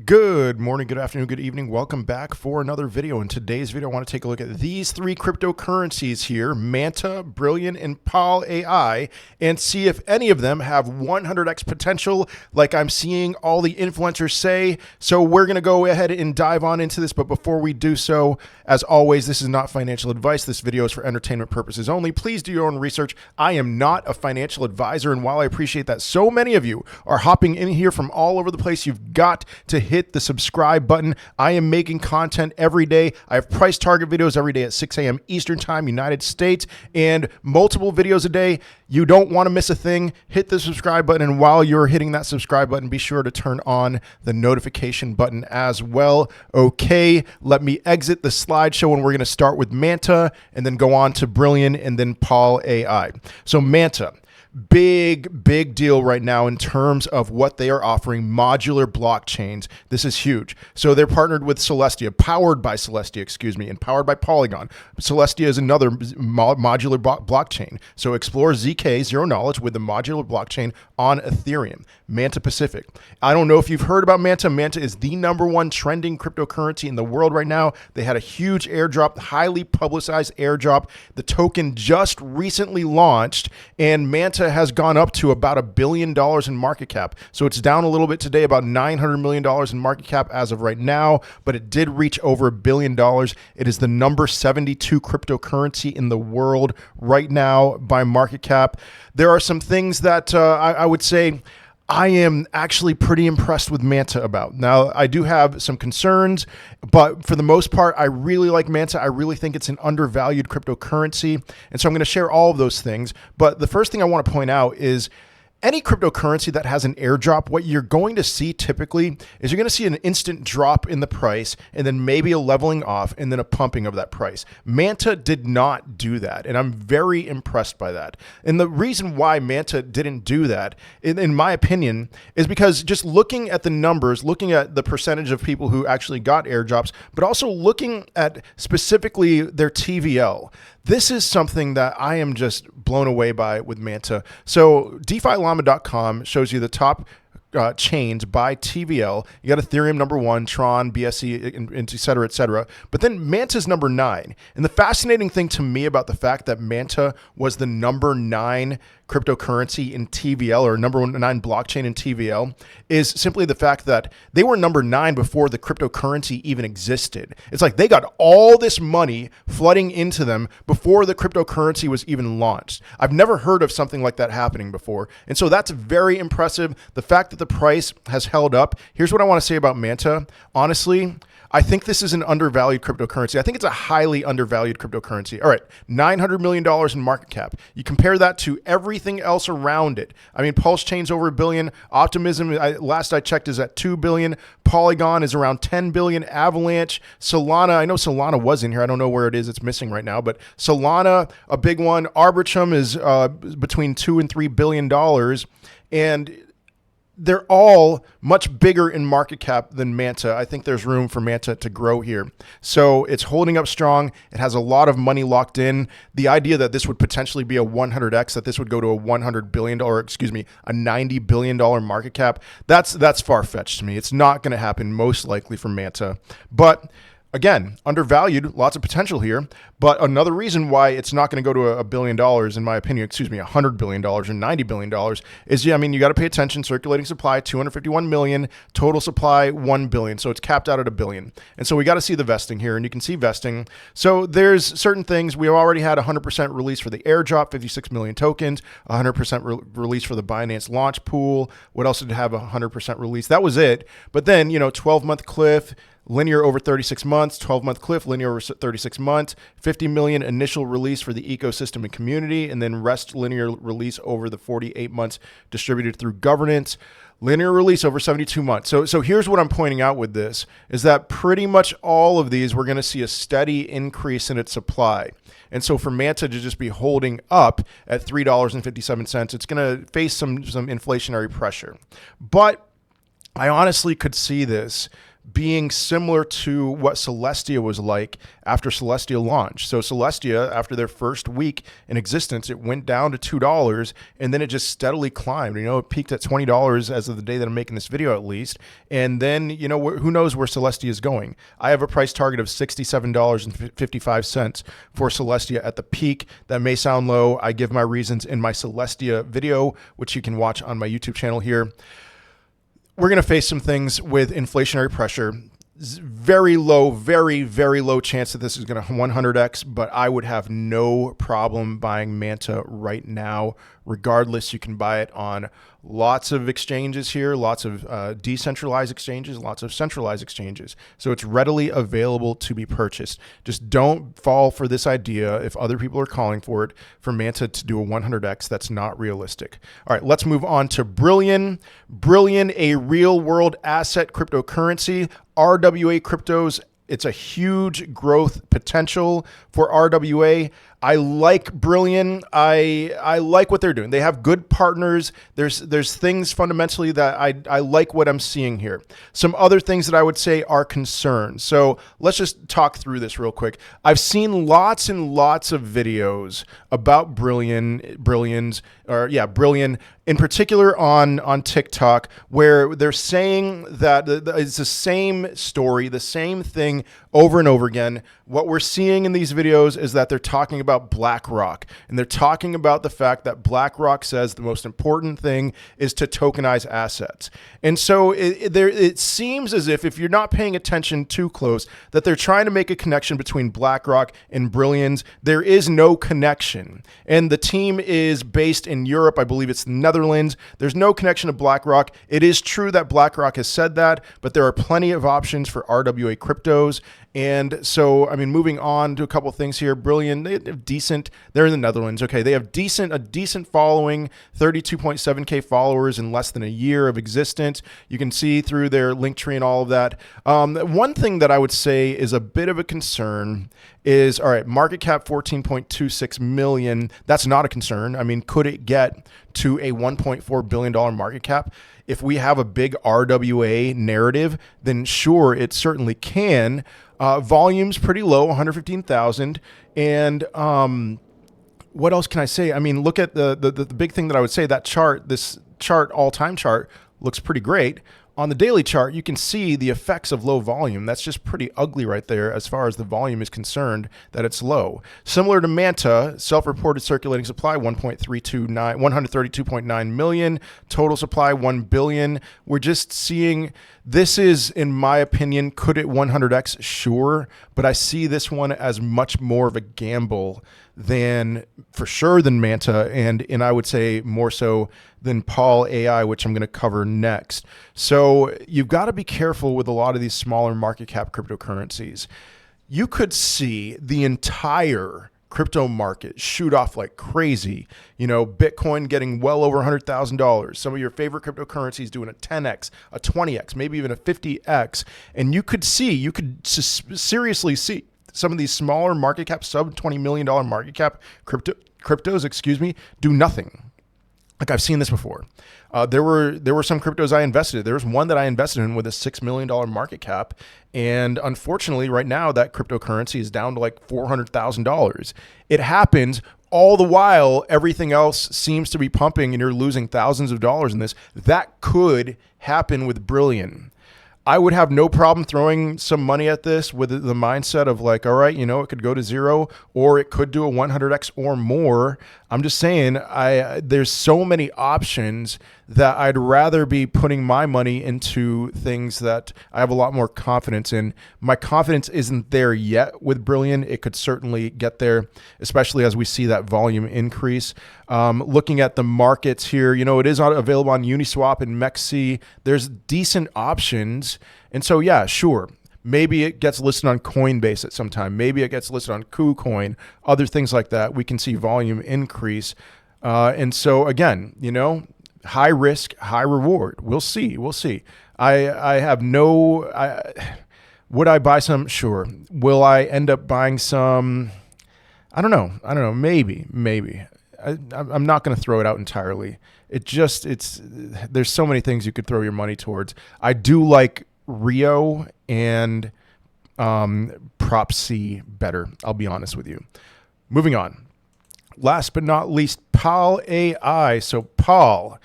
Good morning, good afternoon, good evening. Welcome back for another video. In today's video, I want to take a look at these three cryptocurrencies here, Manta, Brillion, and PAAL AI, and see if any of them have 100x potential like I'm seeing all the influencers say. So we're going to go ahead and dive on into this. But before we do so, as always, this is not financial advice. This video is for entertainment purposes only. Please do your own research. I am not a financial advisor. And while I appreciate that so many of you are hopping in here from all over the place, you've got to hit the subscribe button. I am making content every day. I have price target videos every day at 6 a.m. Eastern Time, United States, and multiple videos a day. You don't want to miss a thing. Hit the subscribe button, and while you're hitting that subscribe button, be sure to turn on the notification button as well. Okay, let me exit the slideshow, and we're going to start with Manta and then go on to Brillion and then PAAL AI. So Manta. Big deal right now in terms of what they are offering, modular blockchains. This is huge. So they're partnered with Celestia, powered by Celestia, excuse me, and powered by Polygon. Celestia is another modular blockchain. So explore ZK, Zero Knowledge, with the modular blockchain on Ethereum. Manta Pacific. I don't know if you've heard about Manta. Manta is the #1 trending cryptocurrency in the world right now. They had a huge airdrop, highly publicized airdrop. The token just recently launched, and Manta has gone up to about $1 billion in market cap. So it's down a little bit today, about $900 million in market cap as of right now, but it did reach over $1 billion. It is the number 72 cryptocurrency in the world right now by market cap. There are some things that I would say I am actually pretty impressed with Manta about. Now, I do have some concerns, but for the most part, I really like Manta. I really think it's an undervalued cryptocurrency. And so I'm going to share all of those things. But the first thing I want to point out is any cryptocurrency that has an airdrop, what you're going to see typically is you're going to see an instant drop in the price and then maybe a leveling off and then a pumping of that price. Manta did not do that, and I'm very impressed by that. And the reason why Manta didn't do that, in my opinion, is because just looking at the numbers, looking at the percentage of people who actually got airdrops, but also looking at specifically their TVL, this is something that I am just blown away by with Manta. So DeFiLlama.com shows you the top chains by TVL. You got Ethereum #1, Tron, BSC, and et cetera, et cetera. But then Manta's #9. And the fascinating thing to me about the fact that Manta was the #9 cryptocurrency in TVL, or #9 blockchain in TVL, is simply the fact that they were #9 before the cryptocurrency even existed. It's like they got all this money flooding into them before the cryptocurrency was even launched. I've never heard of something like that happening before. And so that's very impressive. The fact that the price has held up. Here's what I want to say about Manta. Honestly, I think this is an undervalued cryptocurrency. I think it's a highly undervalued cryptocurrency. All right, $900 million in market cap. You compare that to everything else around it. I mean, Pulse Chain's over $1 billion. Optimism, last I checked, is at $2 billion. Polygon is around $10 billion. Avalanche, Solana, I know Solana was in here. I don't know where it is. It's missing right now. But Solana, a big one. Arbitrum is between $2 and $3 billion. And they're all much bigger in market cap than Manta. I think there's room for Manta to grow here. So it's holding up strong. It has a lot of money locked in. The idea that this would potentially be a 100x, that this would go to a $100 billion, or excuse me, a $90 billion market cap, that's far-fetched to me. It's not going to happen most likely for Manta. But again, undervalued, lots of potential here. But another reason why it's not going to go to $1 billion, in my opinion, excuse me, $100 billion or $90 billion is, I mean, you got to pay attention. Circulating supply, 251 million, total supply, 1 billion. So it's capped out at $1 billion. And so we got to see the vesting here, and you can see vesting. So there's certain things. We already had 100% release for the airdrop, 56 million tokens, 100% release for the Binance launch pool. What else did it have 100% release? That was it. But then, 12-month cliff, linear over 36 months, 12-month cliff, linear over 36 months, 50 million initial release for the ecosystem and community, and then rest linear release over the 48 months distributed through governance, linear release over 72 months. So here's what I'm pointing out with this, is that pretty much all of these, we're going to see a steady increase in its supply. And so for Manta to just be holding up at $3.57, it's going to face some inflationary pressure. But I honestly could see this being similar to what Celestia was like after Celestia launched. So Celestia, after their first week in existence, it went down to $2 and then it just steadily climbed. You know, it peaked at $20 as of the day that I'm making this video at least. And then, you know, who knows where Celestia is going. I have a price target of $67.55 for Celestia at the peak. That may sound low. I give my reasons in my Celestia video, which you can watch on my YouTube channel here. We're going to face some things with inflationary pressure. Very low, very, very low chance that this is going to 100x, but I would have no problem buying Manta right now. Regardless, you can buy it on lots of exchanges here, lots of decentralized exchanges, lots of centralized exchanges. So it's readily available to be purchased. Just don't fall for this idea, if other people are calling for it, for Manta to do a 100x. That's not realistic. All right, let's move on to Brillion. Brillion, a real world asset cryptocurrency. RWA cryptos, it's a huge growth potential for RWA. I like Brillion. I like what they're doing. They have good partners. There's things fundamentally that I like what I'm seeing here. Some other things that I would say are concerns. So let's just talk through this real quick. I've seen lots and lots of videos about Brillion in particular on TikTok, where they're saying that it's the same story, the same thing over and over again. What we're seeing in these videos is that they're talking about BlackRock, and they're talking about the fact that BlackRock says the most important thing is to tokenize assets. And so it seems as if you're not paying attention too close, that they're trying to make a connection between BlackRock and Brillions. There is no connection. And the team is based in Europe. I believe it's the Netherlands. There's no connection to BlackRock. It is true that BlackRock has said that, but there are plenty of options for RWA cryptos. And so, I mean, moving on to a couple of things here. Brillion, they have they're in the Netherlands. Okay, they have a decent following, 32.7K followers in less than a year of existence. You can see through their link tree and all of that. One thing that I would say is a bit of a concern is, all right, market cap 14.26 million. That's not a concern. I mean, could it get to a $1.4 billion market cap? If we have a big RWA narrative, then sure, it certainly can. Volume's pretty low, 115,000. And what else can I say? I mean, look at the big thing that I would say, that chart, this chart, all-time chart, looks pretty great. On the daily chart, you can see the effects of low volume. That's just pretty ugly right there as far as the volume is concerned, that it's low. Similar to Manta, self-reported circulating supply, 132.9 million. Total supply, 1 billion. We're just seeing, this is, in my opinion, could it 100x? Sure. But I see this one as much more of a gamble than Manta, and I would say more so than PAAL AI, which I'm going to cover next. So you've got to be careful with a lot of these smaller market cap cryptocurrencies. You could see the entire crypto market shoot off like crazy. You know, Bitcoin getting well over $100,000. Some of your favorite cryptocurrencies doing a 10x, a 20x, maybe even a 50x. And you could seriously see some of these smaller market cap, sub $20 million market cap cryptos, do nothing. Like, I've seen this before. There were some cryptos I invested in. There was one that I invested in with a $6 million market cap. And unfortunately, right now, that cryptocurrency is down to like $400,000. It happens all the while everything else seems to be pumping and you're losing thousands of dollars in this. That could happen with Brillion. I would have no problem throwing some money at this with the mindset of like, all right, you know, it could go to zero or it could do a 100x or more. I'm just saying, there's so many options that I'd rather be putting my money into things that I have a lot more confidence in. My confidence isn't there yet with Brillion. It could certainly get there, especially as we see that volume increase. Looking at the markets here, you know, it is available on Uniswap and MEXC. There's decent options. And so, yeah, sure. Maybe it gets listed on Coinbase at some time. Maybe it gets listed on KuCoin, other things like that. We can see volume increase. And so, again, you know, high risk, high reward. We'll see. We'll see. I have no... would I buy some? Sure. Will I end up buying some? I don't know. Maybe. I'm not going to throw it out entirely. There's so many things you could throw your money towards. I do like Rio and Prop C better. I'll be honest with you. Moving on. Last but not least, PAAL AI. So PAAL,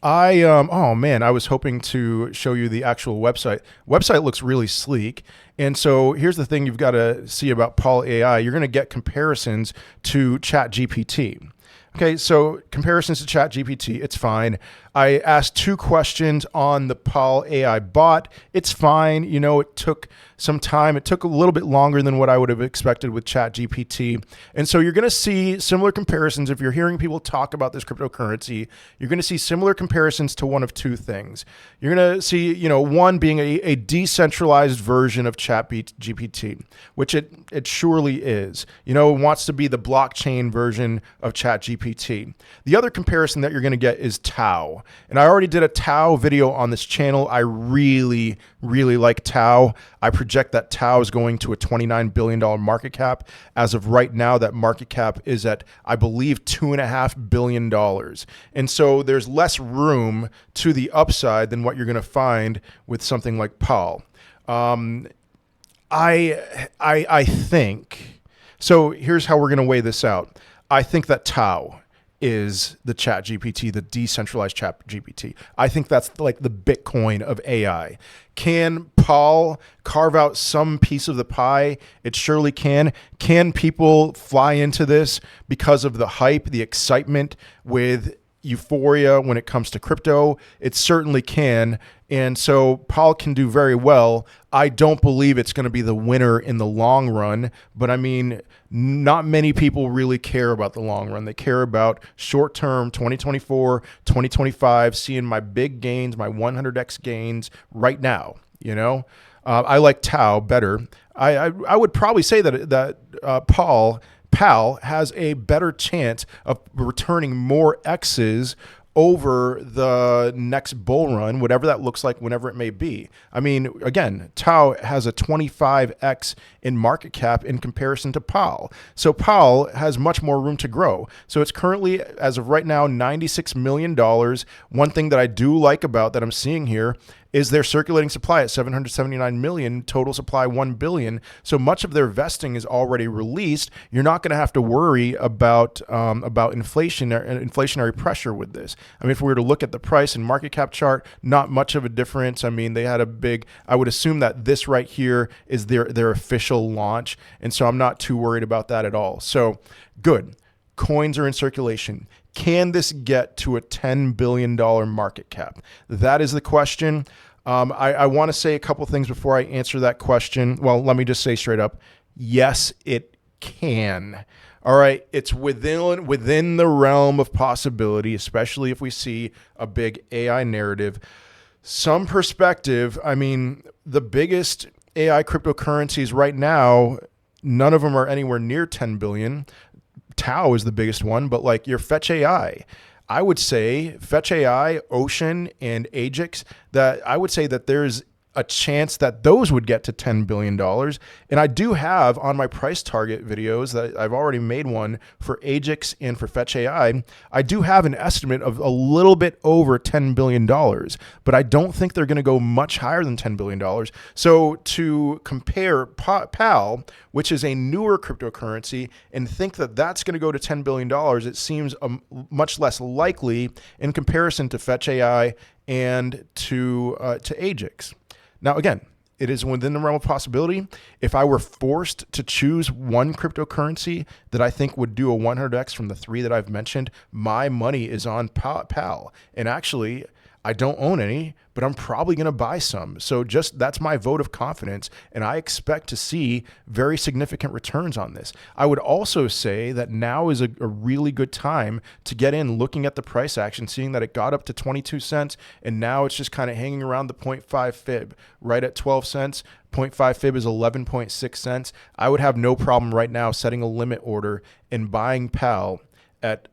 oh man, I was hoping to show you the actual website. Website looks really sleek. And so here's the thing you've got to see about PAAL AI. You're going to get comparisons to ChatGPT. Okay, so comparisons to ChatGPT, it's fine. I asked 2 questions on the PAAL AI bot. It's fine. You know, it took some time. It took a little bit longer than what I would have expected with ChatGPT. And so you're going to see similar comparisons. If you're hearing people talk about this cryptocurrency, you're going to see similar comparisons to one of 2 things. You're going to see, you know, one being a decentralized version of ChatGPT, which it surely is. You know, it wants to be the blockchain version of ChatGPT. The other comparison that you're going to get is Tau. And I already did a Tau video on this channel. I really, really like Tau. I project that Tau is going to a $29 billion market cap. As of right now, that market cap is at, I believe, $2.5 billion. And so there's less room to the upside than what you're going to find with something like PAAL. I think, so here's how we're going to weigh this out. I think that Tau is the ChatGPT, the decentralized ChatGPT. I think that's like the Bitcoin of AI. Can PAAL carve out some piece of the pie? It surely can. Can people fly into this because of the hype, the excitement with euphoria when it comes to crypto? It certainly can. And so PAAL can do very well. I don't believe it's going to be the winner in the long run, but I mean, not many people really care about the long run. They care about short term, 2024, 2025, seeing my big gains, my 100x gains right now. You know, I like Tau better. I would probably say that PAAL has a better chance of returning more X's over the next bull run, whatever that looks like, whenever it may be. I mean, again, Tau has a 25x in market cap in comparison to PAAL. So PAAL has much more room to grow. So it's currently, as of right now, $96 million. One thing that I do like about that I'm seeing here is their circulating supply at 779 million, total supply 1 billion. So much of their vesting is already released. You're not going to have to worry about inflationary pressure with this. I mean, if we were to look at the price and market cap chart, not much of a difference. I mean, they had a big, I would assume that this right here is their official launch. And so I'm not too worried about that at all. So good. Coins are in circulation. Can this get to a $10 billion market cap? That is the question. I want to say a couple things before I answer that question. Well, let me just say straight up, yes, it can. All right, it's within the realm of possibility, especially if we see a big AI narrative. Some perspective, I mean, the biggest AI cryptocurrencies right now, none of them are anywhere near 10 billion. Tau is the biggest one, but like your Fetch AI, I would say Fetch AI, Ocean, and Ajax, that I would say that there's a chance that those would get to $10 billion. And I do have on my price target videos that I've already made one for Ajax and for Fetch AI. I do have an estimate of a little bit over $10 billion, but I don't think they're going to go much higher than $10 billion. So to compare PAAL, which is a newer cryptocurrency, and think that that's going to go to $10 billion, it seems much less likely in comparison to Fetch AI and to Ajax. Now, again, it is within the realm of possibility. If I were forced to choose one cryptocurrency that I think would do a 100x from the 3 that I've mentioned, my money is on PAAL. And actually, I don't own any, but I'm probably going to buy some. So just that's my vote of confidence, and I expect to see very significant returns on this. I would also say that now is a really good time to get in, looking at the price action, seeing that it got up to 22 cents, and now it's just kind of hanging around the 0.5 fib, right at 12 cents. 0.5 fib is 11.6 cents. I would have no problem right now setting a limit order and buying PAAL at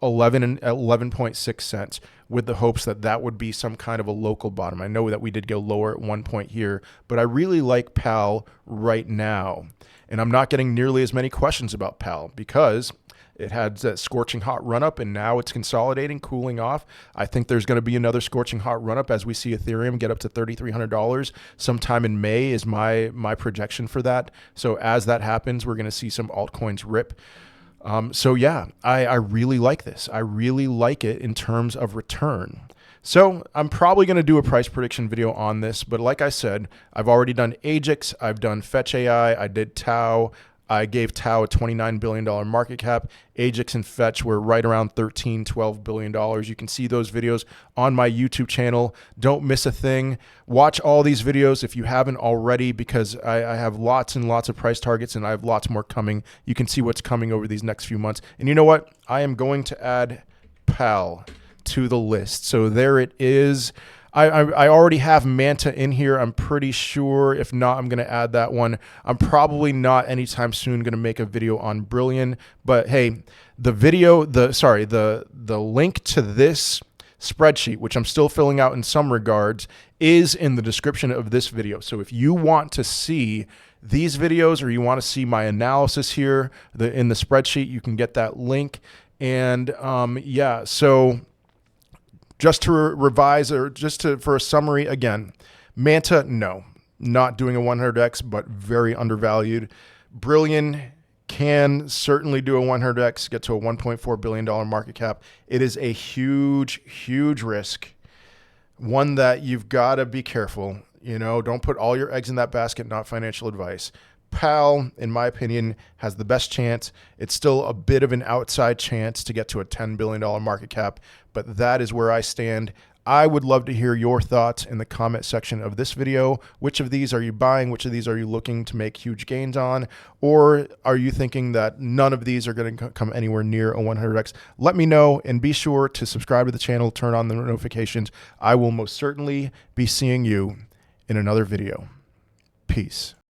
11.6 cents with the hopes that that would be some kind of a local bottom. I know that we did go lower at one point here, but I really like PAAL right now. And I'm not getting nearly as many questions about PAAL because It had that scorching hot run up, and now it's consolidating, cooling off. I think there's going to be another scorching hot run up as we see Ethereum get up to $3,300 sometime in May is my projection for that. So as that happens, we're going to see some altcoins rip. So yeah, I really like this. I really like it in terms of return. So I'm probably going to do a price prediction video on this, but like I said, I've already done Ajax, I've done Fetch AI, I did Tau. I gave Tau a $29 billion market cap. Ajax and Fetch were right around $13, $12 billion. You can see those videos on my YouTube channel. Don't miss a thing. Watch all these videos if you haven't already, because I have lots and lots of price targets, and I have lots more coming. You can see what's coming over these next few months. And you know what? I am going to add PAAL to the list. So there it is. I already have Manta in here, I'm pretty sure. If not, I'm going to add that one. I'm probably not anytime soon going to make a video on Brillion, but hey, the link to this spreadsheet, which I'm still filling out in some regards, is in the description of this video. So if you want to see these videos, or you want to see my analysis here in the spreadsheet, you can get that link. And yeah, so just to revise, or for a summary again, Manta, no, not doing a 100x, but very undervalued. Brillion can certainly do a 100x, get to a $1.4 billion market cap. It is a huge, huge risk, one that you've got to be careful. You know, don't put all your eggs in that basket, not financial advice. PAAL, in my opinion, has the best chance. It's still a bit of an outside chance to get to a $10 billion market cap, but that is where I stand. I would love to hear your thoughts in the comment section of this video. Which of these are you buying? Which of these are you looking to make huge gains on? Or are you thinking that none of these are going to come anywhere near a 100x? Let me know, and be sure to subscribe to the channel, turn on the notifications. I will most certainly be seeing you in another video. Peace.